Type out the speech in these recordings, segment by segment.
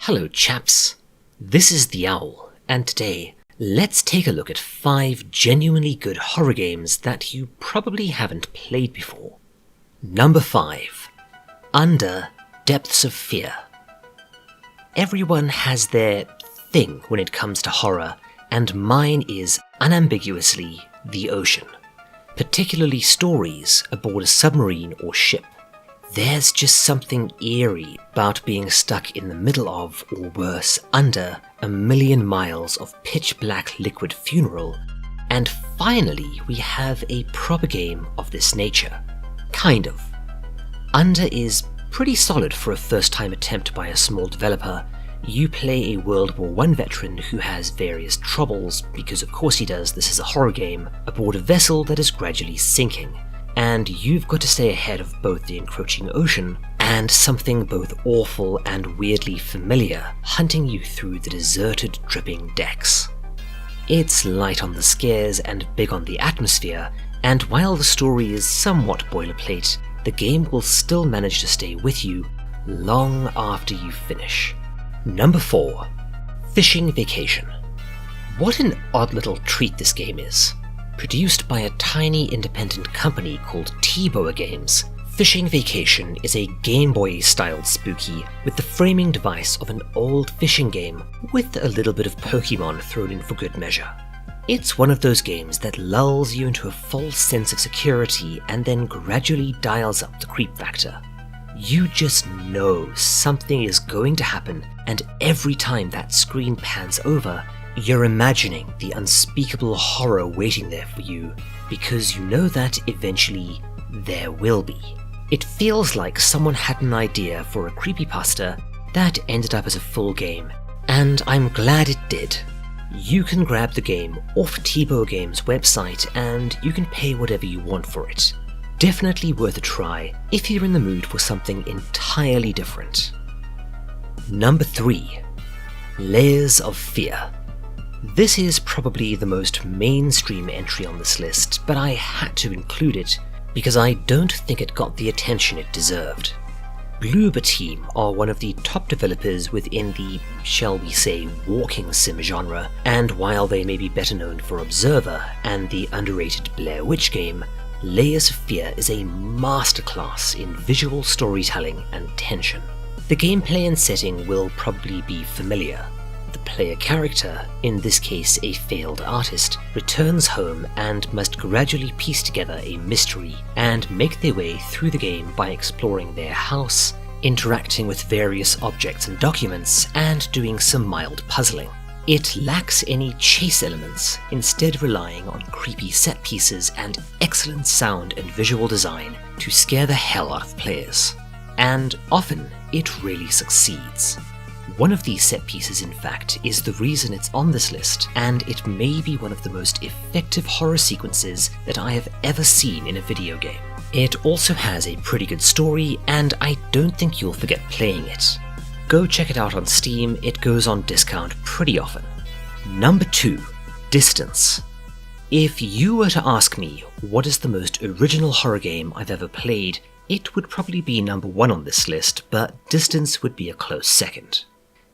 Hello chaps, this is the Owl, and today let's take a look at 5 genuinely good horror games that you probably haven't played before. Number 5. Under Depths of Fear. Everyone has their thing when it comes to horror, and mine is unambiguously the ocean, particularly stories aboard a submarine or ship. There's just something eerie about being stuck in the middle of, or worse, under a million miles of pitch-black liquid funeral, and finally we have a proper game of this nature. Kind of. Under is pretty solid for a first-time attempt by a small developer. You play a World War I veteran who has various troubles, because of course he does, this is a horror game, aboard a vessel that is gradually sinking. And you've got to stay ahead of both the encroaching ocean and something both awful and weirdly familiar hunting you through the deserted, dripping decks. It's light on the scares and big on the atmosphere, and while the story is somewhat boilerplate, the game will still manage to stay with you long after you finish. Number 4. Fishing Vacation. What an odd little treat this game is. Produced by a tiny independent company called T-Boa Games, Fishing Vacation is a Game Boy-styled spooky with the framing device of an old fishing game with a little bit of Pokemon thrown in for good measure. It's one of those games that lulls you into a false sense of security and then gradually dials up the creep factor. You just know something is going to happen, and every time that screen pans over, you're imagining the unspeakable horror waiting there for you, because you know that eventually there will be. It feels like someone had an idea for a creepypasta that ended up as a full game, and I'm glad it did. You can grab the game off T-Boa Games' website and you can pay whatever you want for it. Definitely worth a try if you're in the mood for something entirely different. Number 3. Layers of Fear. This is probably the most mainstream entry on this list, but I had to include it because I don't think it got the attention it deserved. Bloober Team are one of the top developers within the, shall we say, walking sim genre, and while they may be better known for Observer and the underrated Blair Witch game, Layers of Fear is a masterclass in visual storytelling and tension. The gameplay and setting will probably be familiar. The player character, in this case a failed artist, returns home and must gradually piece together a mystery and make their way through the game by exploring their house, interacting with various objects and documents, and doing some mild puzzling. It lacks any chase elements, instead relying on creepy set pieces and excellent sound and visual design to scare the hell out of players. And often, it really succeeds. One of these set pieces, in fact, is the reason it's on this list, and it may be one of the most effective horror sequences that I have ever seen in a video game. It also has a pretty good story, and I don't think you'll forget playing it. Go check it out on Steam, it goes on discount pretty often. Number 2. Distance. If you were to ask me what is the most original horror game I've ever played, it would probably be number 1 on this list, but Distance would be a close second.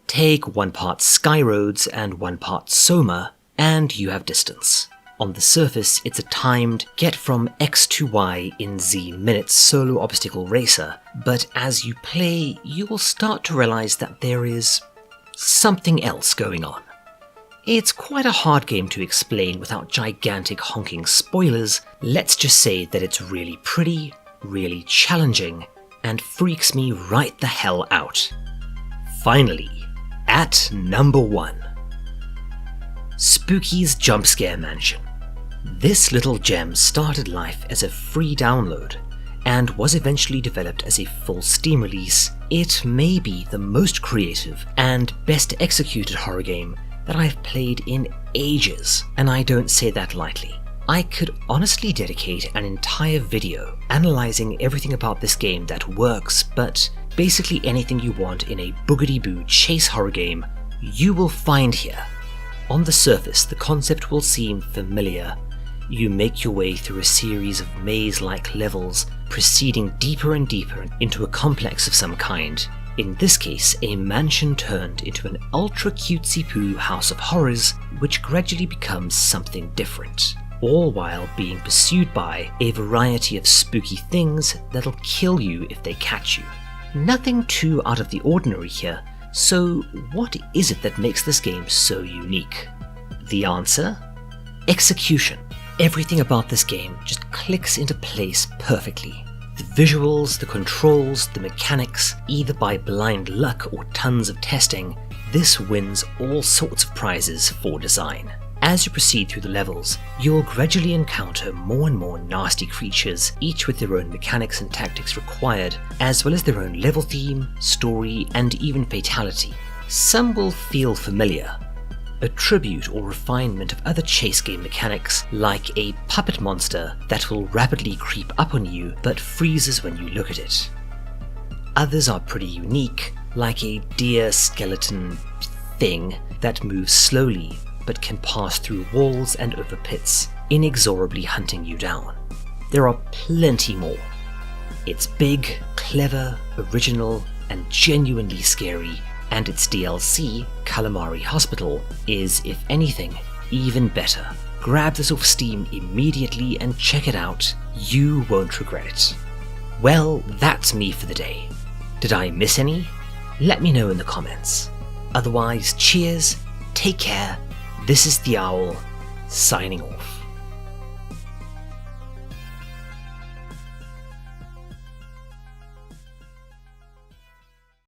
Take 1 part Skyroads and 1 part Soma, and you have Distance. On the surface, it's a timed, get from X to Y in Z minutes solo obstacle racer, but as you play, you will start to realize that there is something else going on. It's quite a hard game to explain without gigantic honking spoilers. Let's just say that it's really pretty, really challenging, and freaks me right the hell out. Finally, at number 1. Spooky's Jumpscare Mansion. This little gem started life as a free download, and was eventually developed as a full Steam release. It may be the most creative and best executed horror game that I've played in ages, and I don't say that lightly. I could honestly dedicate an entire video analysing everything about this game that works, but basically anything you want in a boogity-boo chase horror game, you will find here. On the surface, the concept will seem familiar. You make your way through a series of maze-like levels, proceeding deeper and deeper into a complex of some kind. In this case, a mansion turned into an ultra cutesy-poo house of horrors, which gradually becomes something different, all while being pursued by a variety of spooky things that'll kill you if they catch you. Nothing too out of the ordinary here, so what is it that makes this game so unique? The answer? Execution. Everything about this game just clicks into place perfectly. The visuals, the controls, the mechanics, either by blind luck or tons of testing, this wins all sorts of prizes for design. As you proceed through the levels, you will gradually encounter more and more nasty creatures, each with their own mechanics and tactics required, as well as their own level theme, story, and even fatality. Some will feel familiar, a tribute or refinement of other chase game mechanics, like a puppet monster that will rapidly creep up on you but freezes when you look at it. Others are pretty unique, like a deer skeleton thing that moves slowly but can pass through walls and over pits, inexorably hunting you down. There are plenty more. It's big, clever, original, and genuinely scary, and its DLC, Calamari Hospital, is, if anything, even better. Grab this off Steam immediately and check it out, you won't regret it. Well, that's me for the day. Did I miss any? Let me know in the comments. Otherwise, cheers, take care, this is the Owl, signing off.